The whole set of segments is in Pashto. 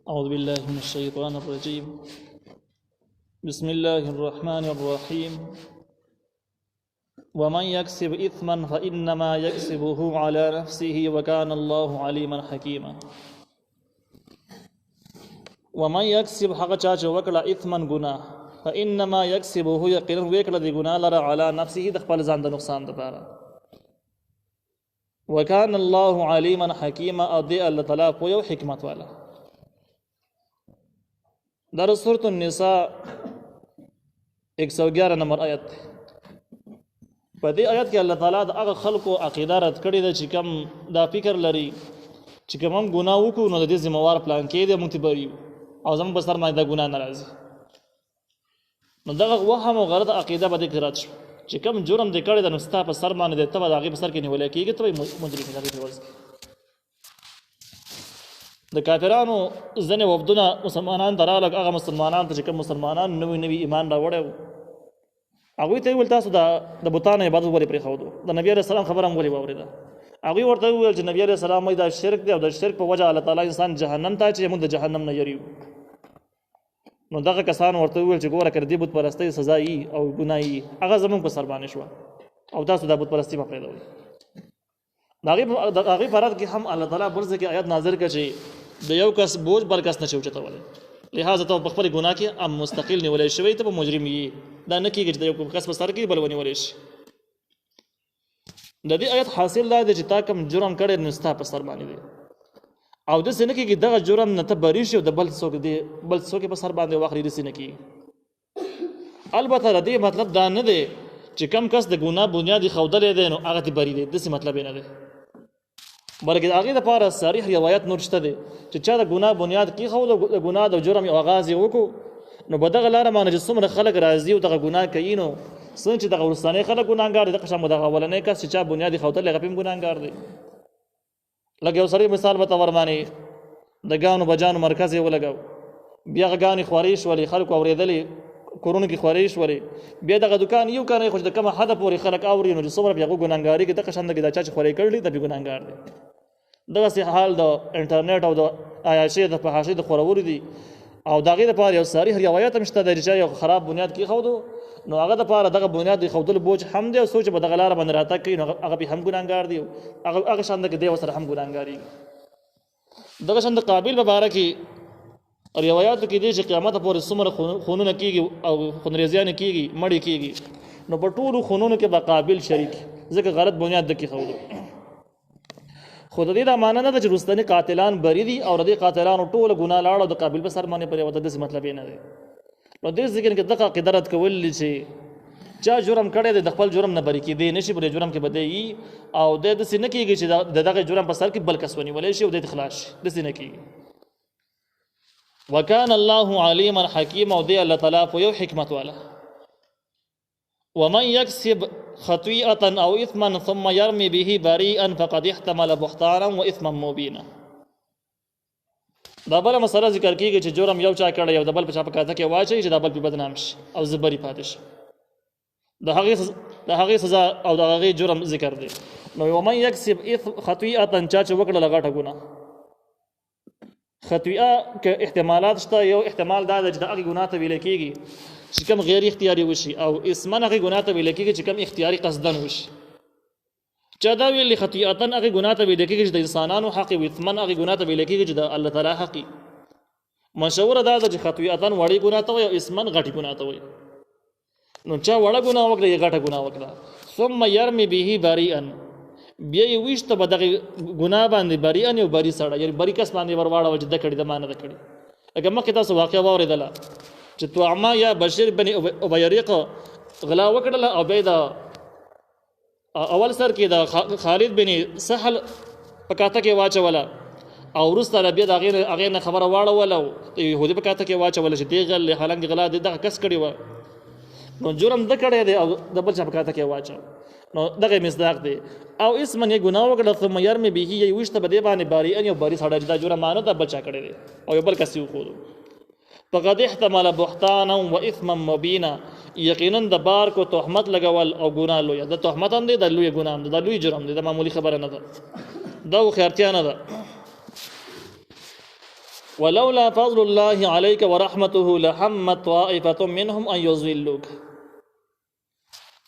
أعوذ بالله من الشيطان الرجيم. بسم الله الرحمن الرحيم. ومن يكسب إثما فإنما يكسبه على نفسه وكان الله عليما حكيما. ومن يكسب حق چاچ وکړه إثما گناه فإنما يكسبه يقينا وکړه دی گناه لره على نفسه د خپل ځان د نقصان لپاره. وكان الله عليما حكيما او دی الله تعالی په یو حکمت والا. در سورة النساء 111 نمبر آیت. په دې آیت کې الله تعالی د هغه خلکو عقیده رد کړې ده چې کوم دا فکر لري چې کوم هم ګناه وکړو نو د دې ذمہوار پلان کې دی موږ ته بری او زموږ په سر باندې دا ګناه ناراضي. نو دغه وهم او غلط عقیده به دې رد شو چې کوم جرم دې کړی د نو ستا په سر باندې ته به د هغې په سر کې نیولی کېږي ته به مجرم کېږي. د کافرانو ځینې وفدونه مسلمانان ته راغلل، هغه مسلمانان ته چې کوم مسلمانان نوي ایمان راوړی و هغوی ته یې وویل تاسو د بتانو عبادت ولې پرېښودو؟ د نبي علیه السلام خبره هم ولې واورېده؟ هغوی ورته وویل چې نبي علیه السلام وایي دا شرک دی او د شرک په وجه الله تعالی انسان جهنم ته چې موږ د جهنم نه یریو. نو دغه کسان ورته وویل چې ګوره که د دې بت پرستۍ سزا یي او ګناه یي هغه زموږ په سر باندې شوه او تاسو دا بت پرستي مه پرېږدئ. د هغې په رد کې هم الله تعالی بل ځای کې آیت نازل کړه چې د یو کس بوج بل کس نشي اوچتولی، لہذا ته په خپل ګناه کې هم مستقل نیولی شوی ته به مجرم یې. دا نه کېږي چې د یو کس په سر کې بل ونیولی شي. د دې آیت حاصل دا دی چې تا کوم جرم کړی نو ستا په سر باندې دی او داسې نه کېږي دغه جرم نه ته بري شي او د بل څوک په سر باندې واخلي، داسې نه کېږي. البته د دې مطلب دا نه دی چې کم کس د ګناه بنیاد ښودلی دی نو هغه ته بري دی، داسې مطلب یې نه دی. بلکې د هغې دپاره صریح روایت نور شته دی چې چا د ګناه بنیاد کېښود او د ګناه د جرم یو آغاز یې وکړو نو په دغه لاره باندې چې څومره خلک راځي او دغه ګناه کوي نو څنګه چې دغه وروستانی خلک ګناهګار دي دغه شان دغه اولنی کس چې چا بنیاد یې ښودلی هغه پې هم ګناهګار دی. لکه یو سړی مثال به ته ور باندې د ګانو بجانو مرکز یې ولګاو، بیا هغه ګانې خورې شولې، خلکو اورېدلې، کورونو کې خورې شولې، بیا دغه دکان یو کار خو چې د کومه حده پورې خلک اوري نو چې څومره بیا هغه ګناهګاري کې دغه شان دا چا چې خورې کړلي دا بې ګناهګار دی. دغسې حال د انټرنیټ او د عیاشۍ د فحاشۍ د خورولو دي او د هغې دپاره یو صریح روایت هم شته دی چې چا یو خراب بنیاد کېښودو نو هغه دپاره دغه بنیاد د ایښودلو بوج هم دی او څوک چې به دغه لاره باندې راتګ کوي نو هغه پې هم ګناهګار دی، هغه شان ده کې دی ورسره هم ګناهګارېږي. دغه شان د قابل په باره کې روایاتو کې دی چې قیامت پورې څومره خونونه کېږي او خونریزیانې کېږي، مړې کېږي نو په ټولو خونونو کې به قابل شریک ځکه غلط بنیاد د کېښودو. خو د دې دا معنی نه ده چې وروستني قاتلان بری دي او د دې قاتلانو ټوله ګناه لاړه او د قابل په سر باندې پرېوته، داسې مطلب یې نه دی. نو دې ذکر کې دغه عقیده رد کول دي چې چا جرم کړی دی د خپل جرم نه بری کېدی نشي، پر جرم کې به دی یي او دی داسې نه کېږي چې د دغه جرم په سر کې بل کس ونیولی شي او دی ته خلاص شي، داسې نه کېږي. وکان الله علیما حکیما او دی الله تعالی په یو حکمت والا. ومن يكسب خطيئة أو إثما ثم يرمي به بريئا فقد احتمل بهتانا وإثما مبينا. دا بله مسله ذکر کېږي چې جرم یو چا کړی او د بل په چا په کاته کې واچوي چې دا بل پې بدنام شي او زه بري پاتې شي، د هغې سزا او د هغې جرم ذکر دی. نو ومن يكسب خطيئة چا چې وکړله غټه ګناه، خطیئه که احتمالات شته، یو احتمال دا ده چې د هغې ګناه ته ویلی کېږي چې کوم غیر اختیاري وشي او اسمن هغې ګناه ته ویلی کېږي چې کوم اختیاري قصدن وشي. چا دا ویلي خطیئتن هغې ګناه ته ویلی کېږي چې د انسانانو حق وي، اثمن هغې ګناه ته ویلی کېږي چې د الله تعالی حق وي. مشهوره دا ده چې خطیئتن وړې ګناه ته وایي او اسمن غټې ګناه ته وایي. نو چا وړه ګناه وکړه یا غټه ګناه وکړه ثم یرمي به بریئا بیا یې ویشته په دغې ګناه باندې بریئا یو بری سړی یعنې بری کس باندې ور واړوه چې ده کړې ده ما نه ده کړې. لکه مخکې تاسو واقعه واورېدله چې طعمه یا بشیر بن ابیریق غلا وکړله او بیا د اول سر کې د خالد بن سهل په کاته کې واچوله او وروسته بیا د هغې نه خبره واړوله او د یهودي په کاته کې واچوله چې دې غل حالانکې غلا دغه کس کړې وه نو جرم ده کړی دی او د بل چا په کاته کې واچو نو دغه مصداق دی. او اسمن یې ګناه وکړه ثم یرمي به یې ویشته په دې باندې باریئا یو باري سړی چې دا جرم نه ده بل چا کړی دی او یو بل کس یې وښودو. فقد احتمل بهتانا واثما مبینا یقینا د بار کو تهمت لګول او ګناه لویه د تهمت هم دی د لوی ګناه هم دی د لوی جرم دی د معمولی خبره نه ده، دا خو خیرتیا نه ده. ولولا فضل الله عليك ورحمته لهمت طائفة منهم ان يضلوك.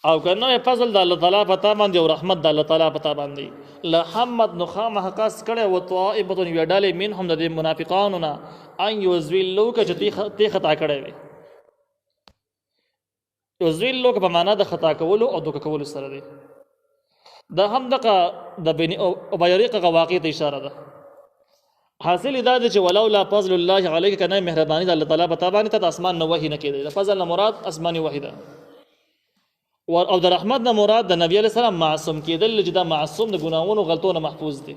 او کنه فضل د الله تعالی پتا باندې او رحمت د الله تعالی پتا باندې لهمت نخامه قص کړه او طائفه ویډاله منهم د منافقانو نه ان يضلوك چې تی خطا کړي وي. يضلوك په معنا د خطا کولو او دوک کولو سره دی. دا هم دغه د بني ابيريق واقع ته اشاره ده. حاصل دا دی چې ولولا فضل الله عليك کنه مهرباني د الله تعالی په تابانه ته اسمان نه وحي نه کېده. فضل نه مراد اسماني وحي ده او د رحمت نه مراد د نبی عليه السلام معصوم کېدل چې دا معصوم د ګناهونو غلطونو محفوظ دي.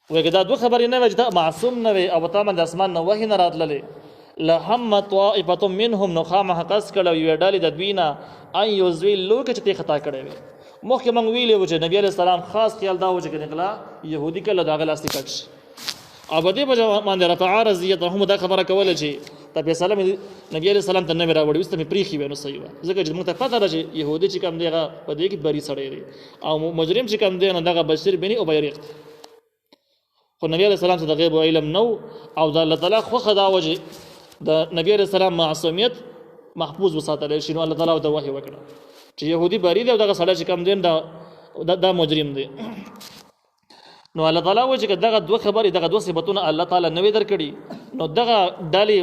وګدا دا دوه خبرې نه وجدا معصوم نه وي او تامه د اسمان نه وحي نه راتللې. لهم طائفه منهم نخامه قص کړه یو ډالې د دوینا ان يذلوا کې چې خطا کړي وي. مخکې موږ ویلې و چې نبی عليه السلام خاص خیال دا و چې نقلا يهودي کله دا غلاستي کټ او بده په باندې رفع رضیت هم دا خبره کوله چې تبي سلام نبی عليه السلام ته نه راوړی وسته مې پریخي ونه صحیح و ځکه چې موږ ته پته راځي يهودي چې کوم دیغه په دې کې بری سړی دی او مجرم چې کوم دی نه دغه بشیر بني او بيريق. خو نبی عليه السلام ته د غیب علم نو او د الله تعالی خو خدا وجه د نبی عليه السلام معصومیت محفوظ وساتل شي. نو الله تعالی د وحي وکړه چې يهودي بری دی او دغه سړی چې کوم دی دا مجرم دی. نو الله تعالی وایي چې دغه دوه خبرې دغه دوه صفاتونه الله تعالی نوې درکړي نو دغه ډالي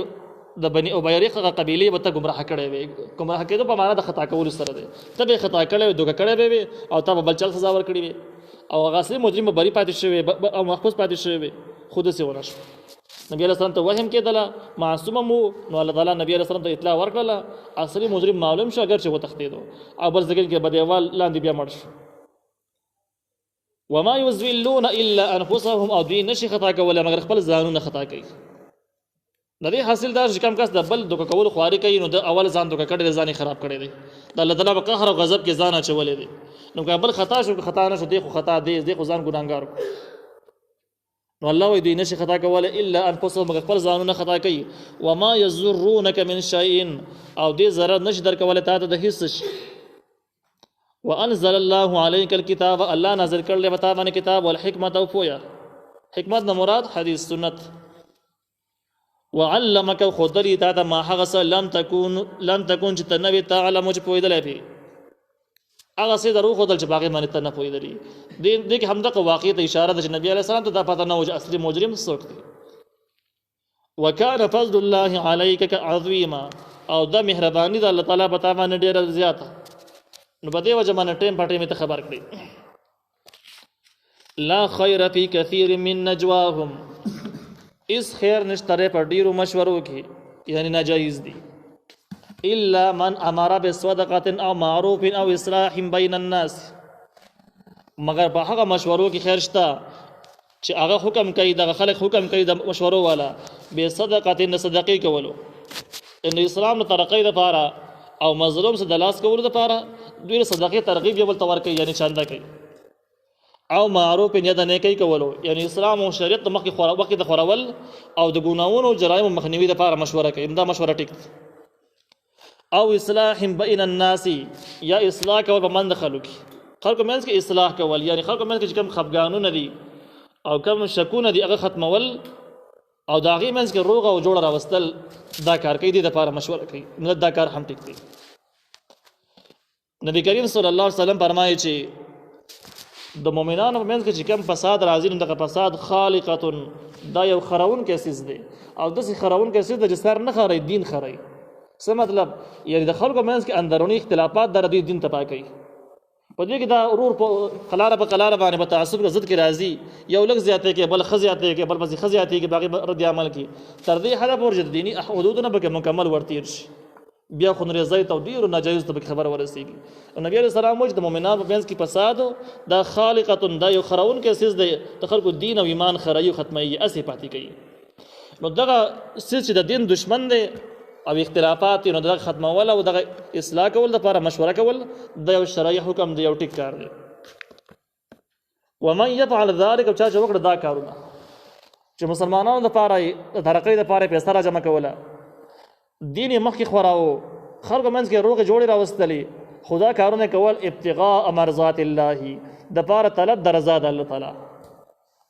د بني ابيريق قبيله به ته گمراه کړي وي. گمراه کېدو په معنا د خطا کول سره دی. ته به خطا کړي وي دوکه کړي وي او ته به بل چل سزا ور کړی وي او هغه سي مجرم بری پاتې شوی او محفوظ پاتې شوی خود سي ونه شو. نبی عليه السلام ته وهم کېدله معصوم مو. نو الله تعالی نبی عليه السلام ته اطلاع ورکړه اصلي مجرم معلوم شو اگر چې و تختیدو او بل ځکه کې بدیوال لاندې بیا مړ شو. وما يذلون الا انفسهم او دوی نشي خطا کوله مگر خپل ځانونه خطا کوي. د دې حاصل دا چې کم کس د بل دوکه کول خواري کوي نو د اول ځان دوکه کړي ځان خراب کړي دي. د الله تعالی په قهر او غضب کې ځان اچولې دي. نو قبل خطا شو خطا نه شو دی خو خطا دی خو ځان ګناګار. نو الله وی دوی نشي خطا کوله الا انفسهم مگر خپل ځانونه خطا کوي. وما يضرونك من شيء او دې ضرر نشي در کوله ته د هیڅ. وانزل الله عليك الكتاب الله نازل کړل وتا باندې کتاب والحکمت او پویا. حکمت نه مراد حدیث سنت. وعلمك خضري تا ما هغه لم تكون چې تنوي تعلم چې پویدلې پی هغه سي درو خدل چې باغې باندې تنه پویدلې دې کې هم دغه واقعي ته اشاره ده چې نبی عليه السلام ته دا پته نه و چې اصلي مجرم څوک دی. وكان فضل الله عليك عظيما او دا مهرباني د الله تعالی په تابع نه ډیره زیاته. نو په دې وجه باندې ټیم پټې مې ته خبر کړی. لا خير في كثير من نجواهم اس خیر نشتره پر ډیرو مشورو کې یعنی ناجایز دي. الا من امر بالصدقه او معروف او اصلاح بین الناس مگر په هغه مشورو کې خیر شته چې هغه حکم کوي د خلک حکم کوي د مشورو والا به صدقه نه صدقې کولو ان اسلام نه ترقې لپاره او مظلوم څخه د لاس کولو لپاره دوی صدقې ترغیب یو تور کوي یعنی چاندا کوي او معروف نه د نیکی کولو یعنی اسلام او شریعت مخکې وخت د خورول او د ګناوونو جرایم مخنیوي لپاره مشوره کوي. دا مشوره ټیک او اصلاح بین الناس یا اصلاح کول په من خلکو منځ کې اصلاح کول یعنی خلکو منځ کې کوم خفګانونه دي او کوم شکونه دي هغه ختمول او دا غي منځ کې روغ او جوړ راوستل دا کار کوي د لپاره مشوره کوي. نو دا کار هم ټیک دی. نبی کریم صلی الله علیه وسلم فرمایي چې د مؤمنانو په منځ کې چې کوم فساد راځي نو دغه فساد خالقتون دا یو خراون کې سیز دی او داسې خراون کې سیز د جسر نه خرای دین خرای. څه مطلب یعنی د خلکو منځ کې اندرونی اختلافات در دوی دین تپا کوي. په دې کې دا اورور په قلاره باندې په تعصب کې ضد کې راځي یو لږ زیاتې کې بل خزیاتې کې بل بس خزیاتې کې باقي رد عمل کې تر دې حد پورې دینی حدودونه به مکمل ورتیر شي بیا خو نریزای تو ډیر ناجایز ته خبر ورسیږي. نبی علیہ السلام وجه د مؤمنانو په منځ کې فساد دا خالقتون دا یو خراون کې سیز دی د خلکو دین او ایمان خرایو ختمي اسی پاتې کوي. نو دغه سیز چې د دین دشمن دی او اختلافات نو دغه ختمول او دغه اصلاح کول لپاره مشوره کول د یو شرعي حکم دی یو ټیک کار دی. ومن يفعل ذلك چا چې وکړه دا کارونه چې مسلمانانو لپاره د ترقۍ لپاره پیسې را جمع کوله دین مخکې خوراو خلکو منځ کې روغ جوړې راوستلې خدا کارونه کول ابتغاء مرضات الله د پاره طلب د رضا د الله تعالی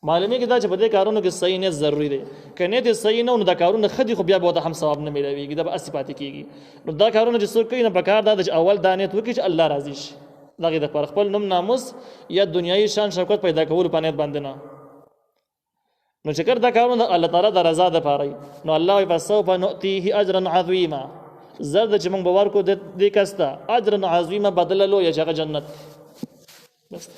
معلومه کې دا چې په دې کارونو کې صحیح نیت ضروری دی که نیت صحیح نه نو دا کارونه خدي خو بیا به هم ثواب نه ملويږي دا به اسی پاتې کیږي نو دا کارونه چې څوک کوي نه په کار دا چې اول دا نیت وکړي چې الله راضي شي دغه د پر خپل نوم ناموس یا دنیایي شان شوکت پیدا کول په نیت باندې نه نو چې کړه دا کارونه الله تعالی د رضا د پاره نو الله فسوف نؤتيه اجرا عظیما زرد چې موږ باور کو د دې کسته اجر عظیما بدل لو یا جنت بس